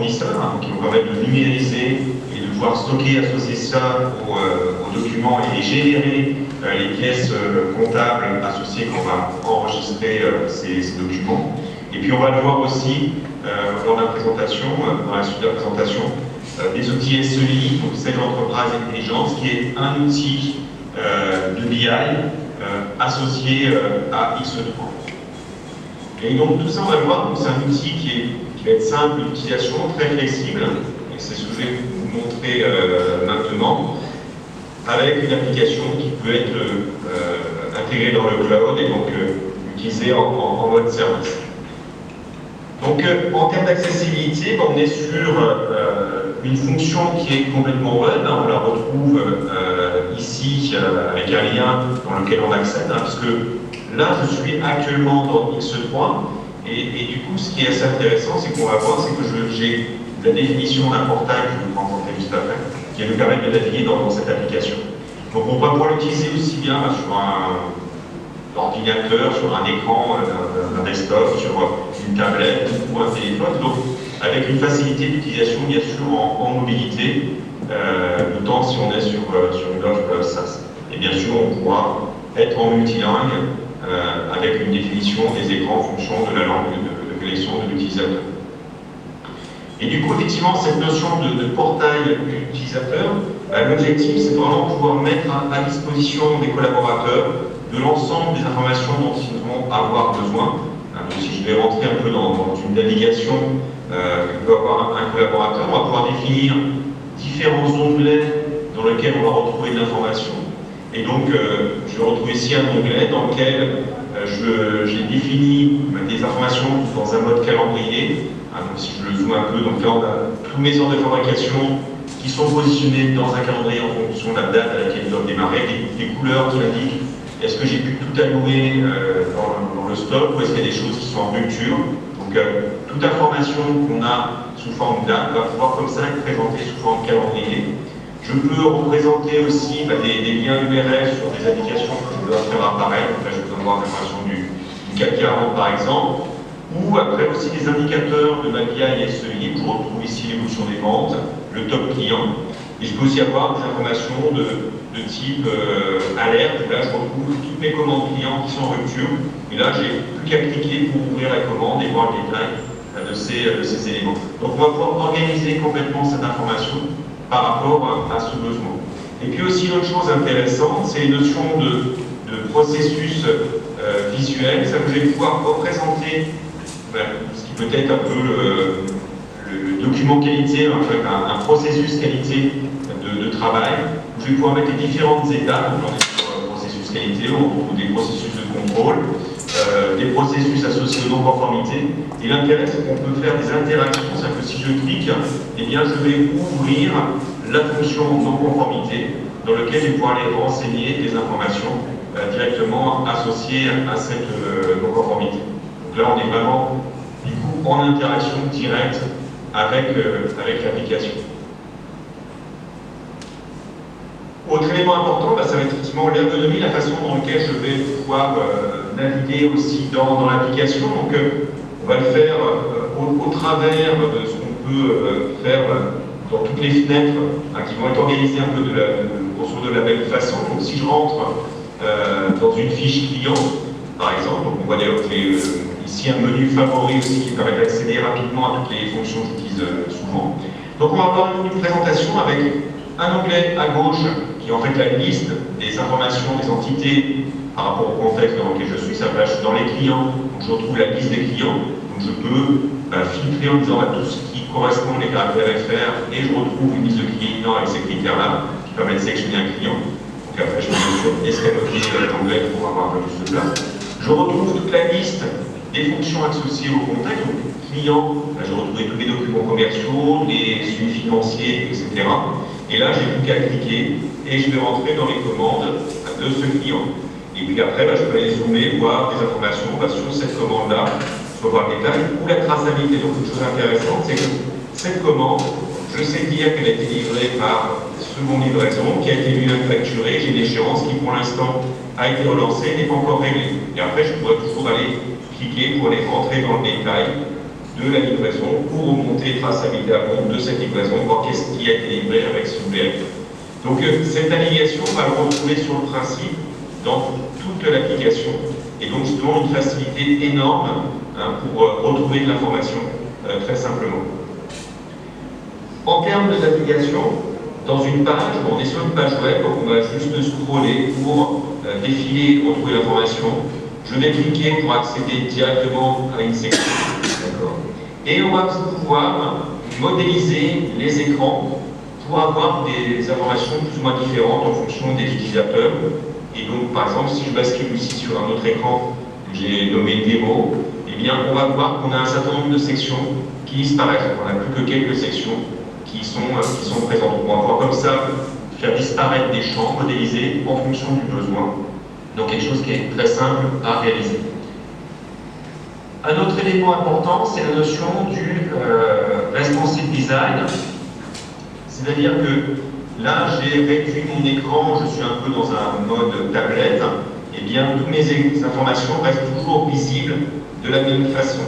fournisseurs, hein, qui vont permettre de numériser et de pouvoir stocker, associer ça aux documents et générer les pièces comptables associées qu'on va enregistrer ces documents. Et puis on va le voir aussi dans la présentation, dans la suite de la présentation, des outils SEI, donc Sales Enterprise Intelligence, qui est un outil de BI associé à X3. Et donc tout ça, on va le voir, c'est un outil qui va être simple d'utilisation, très flexible, et c'est ce que je vais vous montrer maintenant, avec une application qui peut être intégrée dans le cloud et donc utilisée en mode service. Donc en termes d'accessibilité, on est sur une fonction qui est complètement web, hein, on la retrouve ici avec un lien dans lequel on accède, hein, puisque là je suis actuellement dans X3 et du coup ce qui est assez intéressant, c'est qu'on va voir, c'est que j'ai la définition d'un portail que je vais vous rencontrer juste après, qui va nous permettre de naviguer dans cette application. Donc on va pouvoir l'utiliser aussi bien sur un ordinateur, sur un écran, un desktop, sur une tablette ou un téléphone, donc avec une facilité d'utilisation bien sûr en mobilité, d'autant si on est sur une offre SaaS. Et bien sûr on pourra être en multilingue avec une définition des écrans en fonction de la langue de connexion de l'utilisateur. Et du coup, effectivement, cette notion de portail utilisateur, l'objectif, c'est vraiment pouvoir mettre à disposition des collaborateurs de l'ensemble des informations dont ils vont avoir besoin. Donc, si je vais rentrer un peu dans une navigation que peut avoir un collaborateur, on va pouvoir définir différents onglets dans lesquels on va retrouver de l'information. Et donc, je retrouve ici un onglet dans lequel j'ai défini des informations dans un mode calendrier. Donc si je le zoome un peu, donc là on a tous mes ordres de fabrication qui sont positionnés dans un calendrier en fonction de la date à laquelle ils doivent démarrer, des couleurs qui indiquent est-ce que j'ai pu tout allouer dans le stock ou est-ce qu'il y a des choses qui sont en rupture. Donc toute information qu'on a sous forme date va pouvoir comme ça être présentée sous forme calendrier. Je peux représenter aussi des liens URL sur des applications que je dois faire apparaître. Donc là je peux avoir l'information du CAC 40 par exemple. Ou après aussi des indicateurs de ma BI SEI, je retrouve ici l'évolution des ventes, le top client, et je peux aussi avoir des informations de type alerte, où là je retrouve toutes mes commandes clients qui sont en rupture, et là j'ai plus qu'à cliquer pour ouvrir la commande et voir le détail de ces éléments. Donc on va pouvoir organiser complètement cette information par rapport à ce besoin. Et puis aussi une autre chose intéressante, c'est les notions de processus visuel, ça que je vais pouvoir représenter ce qui peut être un peu le document qualité, en fait, un processus qualité de travail, où je vais pouvoir mettre les différentes étapes. Donc on est sur le processus qualité, on retrouve des processus de contrôle, des processus associés aux non-conformités. Et l'intérêt, c'est qu'on peut faire des interactions, c'est-à-dire que si je clique, eh bien, je vais ouvrir la fonction non-conformité, dans laquelle je vais pouvoir aller renseigner des informations directement associées à cette non-conformité. Donc là, on est vraiment du coup en interaction directe avec l'application. Autre élément important, ça va être effectivement l'ergonomie, la façon dans laquelle je vais pouvoir naviguer aussi dans l'application. Donc on va le faire au travers de ce qu'on peut faire dans toutes les fenêtres qui vont être organisées un peu de la même façon. Donc si je rentre dans une fiche client, par exemple, donc on voit ici un menu favori aussi qui permet d'accéder rapidement à toutes les fonctions que j'utilise souvent. Donc on va avoir une présentation avec un onglet à gauche qui est en fait la liste des informations des entités par rapport au contexte dans lequel je suis. Ça va être dans les clients, donc je retrouve la liste des clients, donc je peux filtrer en disant tout ce qui correspond aux caractères FR et je retrouve une liste de clients avec ces critères-là qui permet de sélectionner un client. Donc après je peux escaloper l'onglet pour avoir un peu plus de place. Je retrouve toute la liste des fonctions associées au contexte, donc client, là, je retrouve tous les documents commerciaux, les suivis financiers, etc. Et là, j'ai plus qu'à cliquer et je vais rentrer dans les commandes de ce client. Et puis après, je peux aller zoomer, voir des informations sur cette commande-là, je peux voir le détail, ou la traçabilité. Donc une chose intéressante, c'est que cette commande, je sais dire qu'elle a été livrée par seconde livraison, qui a été lui-même facturée, j'ai une échéance qui pour l'instant a été relancée, n'est pas encore réglée. Et après, je pourrais toujours aller cliquer pour aller rentrer dans le détail de la livraison pour remonter traçabilité à compte de cette livraison, voir qu'est-ce qui a été livré avec ce VRF. Donc cette navigation, on va le retrouver sur le principe dans toute l'application, et donc justement une facilité énorme pour retrouver de l'information très simplement. En termes de navigation, dans une page, on est sur une page web, on va juste scroller pour défiler, retrouver l'information. Je vais cliquer pour accéder directement à une section. Et on va pouvoir modéliser les écrans pour avoir des informations plus ou moins différentes en fonction des utilisateurs. Et donc, par exemple, si je bascule ici sur un autre écran que j'ai nommé démo, eh bien, on va voir qu'on a un certain nombre de sections qui disparaissent. On n'a plus que quelques sections qui sont présentes. On va pouvoir comme ça faire disparaître des champs modélisés en fonction du besoin. Donc quelque chose qui est très simple à réaliser. Un autre élément important, c'est la notion du responsive design. C'est-à-dire que là, j'ai réduit mon écran, je suis un peu dans un mode tablette, et bien toutes mes informations restent toujours visibles de la même façon.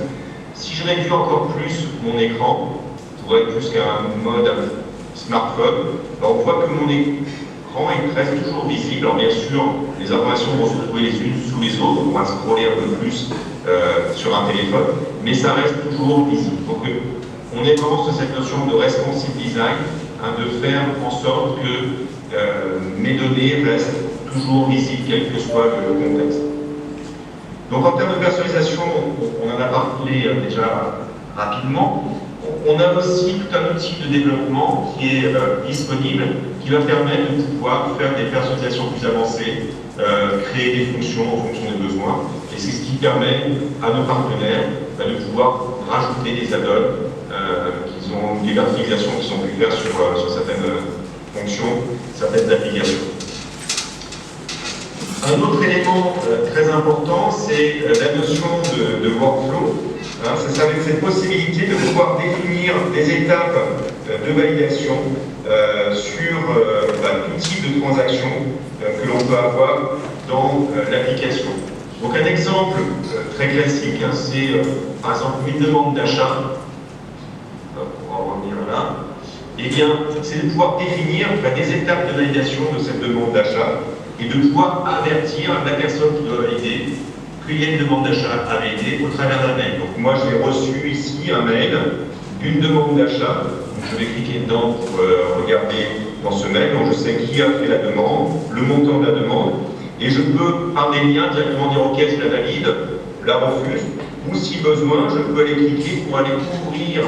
Si je réduis encore plus mon écran, pour être plus qu'un mode smartphone, on voit que mon écran reste toujours visible. Alors bien sûr, les informations vont se retrouver les unes sous les autres, on va scroller un peu plus sur un téléphone, mais ça reste toujours visible. Donc on est vraiment sur cette notion de responsive design, de faire en sorte que mes données restent toujours visibles, quel que soit le contexte. Donc en termes de personnalisation, on en a parlé déjà rapidement. On a aussi tout un outil de développement qui est disponible, qui va permettre de pouvoir faire des personnalisations plus avancées, créer des fonctions en fonction des besoins. Et c'est ce qui permet à nos partenaires de pouvoir rajouter des add-ons, qui ont des graphications qui sont pu faire sur certaines fonctions, certaines applications. Un autre élément très important, c'est la notion de workflow. C'est cette possibilité de pouvoir définir des étapes de validation sur tout type de transaction que l'on peut avoir dans l'application. Donc un exemple très classique, c'est par exemple une demande d'achat. On va revenir là. Eh bien, c'est de pouvoir définir des étapes de validation de cette demande d'achat et de pouvoir avertir la personne qui doit valider qu'il y a une demande d'achat à valider au travers d'un mail. Donc moi j'ai reçu ici un mail d'une demande d'achat. Je vais cliquer dedans pour regarder dans ce mail. Donc je sais qui a fait la demande, le montant de la demande, et je peux par des liens directement dire ok je la valide, la refuse, ou si besoin je peux aller cliquer pour aller ouvrir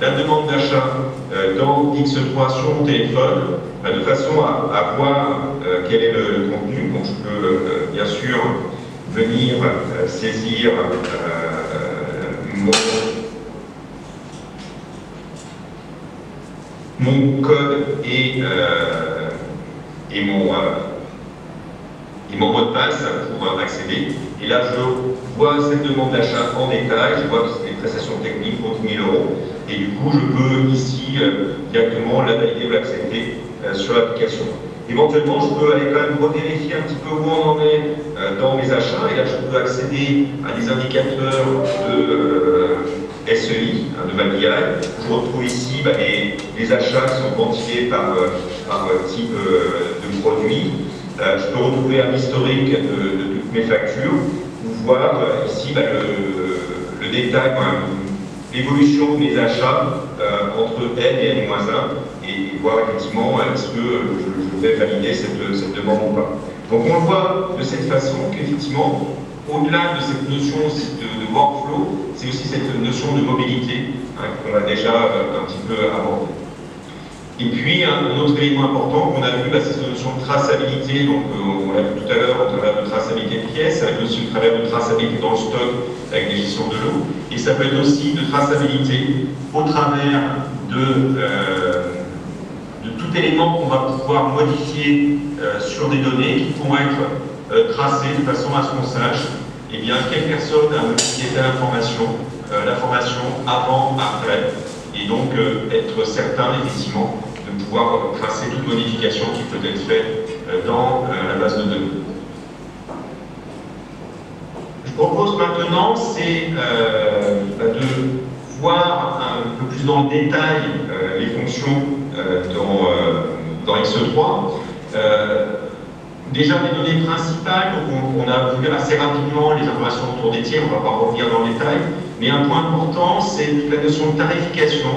la demande d'achat dans X3 sur mon téléphone, de façon à voir quel est le contenu. Donc je peux bien sûr venir saisir mon code et mon mot de passe pour accéder. Et là, je vois cette demande d'achat en détail, je vois que c'est des prestations techniques pour 10 000 €. Et du coup, je peux ici directement la valider ou l'accepter sur l'application. Éventuellement, je peux aller quand même revérifier un petit peu où on en est dans mes achats. Et là, je peux accéder à des indicateurs de SEI, de VALIAI. Je retrouve ici les achats qui sont quantifiés par type de produit. Je peux retrouver un historique de toutes mes factures, ou voir ici le détail, l'évolution de mes achats entre N et N-1, et voir effectivement est-ce que je vais valider cette demande ou pas. Donc on le voit de cette façon qu'effectivement, au-delà de cette notion de workflow, c'est aussi cette notion de mobilité qu'on a déjà un petit peu abordée. Et puis, un autre élément important qu'on a vu, c'est cette notion de traçabilité. Donc, on l'a vu tout à l'heure au travers de traçabilité de pièces, avec aussi au travers de traçabilité dans le stock, avec des gestions de l'eau. Et ça peut être aussi de traçabilité au travers de tout élément qu'on va pouvoir modifier sur des données qui pourront être tracées de façon à ce qu'on sache quelle personne a modifié telle information, l'information avant, après. Et donc être certain effectivement de pouvoir tracer toute modification qui peut être faite dans la base de données. Je propose maintenant de voir un peu plus dans le détail les fonctions dans X3. Déjà des données principales, donc on a vu assez rapidement les informations autour des tiers, on ne va pas revenir dans le détail, mais un point important, c'est la notion de tarification,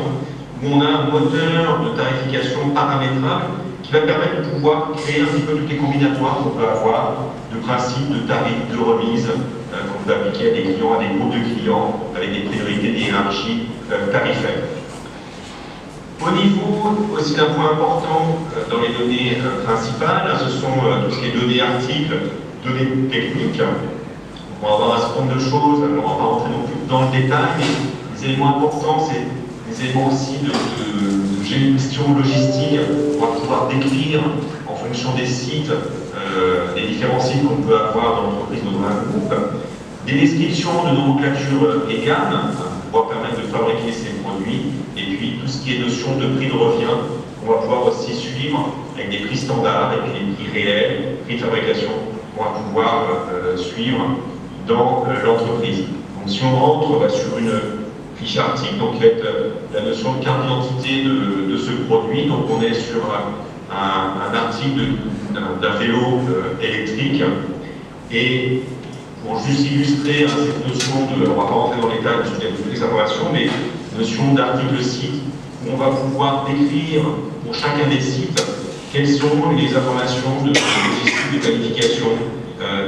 où on a un moteur de tarification paramétrable qui va permettre de pouvoir créer un petit peu toutes les combinatoires qu'on peut avoir de principes, de tarifs, de remise qu'on peut appliquer à des clients, à des groupes de clients, avec des priorités, des hiérarchies tarifaires. Au niveau aussi d'un point important dans les données principales, ce sont tout ce qui est données articles, données techniques. On va avoir un certain nombre de choses, on ne va pas rentrer non plus dans le détail, mais les éléments importants, c'est les éléments aussi de gestion logistique. On va pouvoir décrire en fonction des sites, des différents sites qu'on peut avoir dans l'entreprise ou dans un groupe, des descriptions de nomenclature et gamme, pour pouvoir permettre de fabriquer ces produits, et puis tout ce qui est notion de prix de revient, on va pouvoir aussi suivre avec des prix standards et puis des prix réels, prix de fabrication, on va pouvoir suivre dans l'entreprise. Donc si on rentre sur une fiche article, donc avec la notion de carte d'identité de ce produit, donc on est sur un article d'un vélo électrique, et pour juste illustrer cette notion de, on ne va pas rentrer dans les détails parce qu'il y a toutes les informations, mais notion d'article site, où on va pouvoir décrire pour chacun des sites quelles sont les informations de logistique, de planification,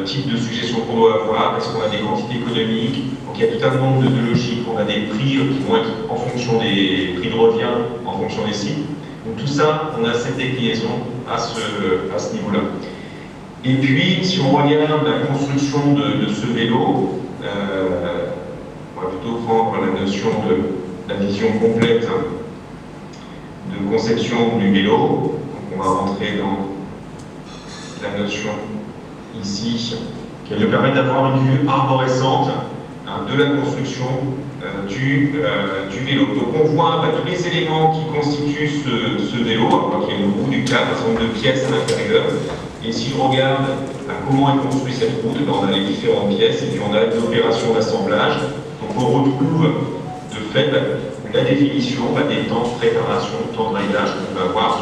type de suggestion qu'on doit avoir, est-ce qu'on a des quantités économiques, donc il y a tout un nombre de logiques, on a des prix qui vont être en fonction des prix de revient, en fonction des sites. Donc tout ça, on a cette déclinaison à ce niveau-là. Et puis, si on regarde la construction de ce vélo, on va plutôt prendre la notion de la vision complète de conception du vélo. Donc on va rentrer dans la notion ici, qui nous permet d'avoir une vue arborescente de la construction du vélo. Donc on voit tous les éléments qui constituent ce vélo, alors qu'il y a une roue du cadre, un certain nombre de pièces à l'intérieur. Et si on regarde comment est construite cette route, on a les différentes pièces et puis on a une opération d'assemblage. Donc on retrouve de fait la définition des temps de préparation, de temps de réglage qu'on peut avoir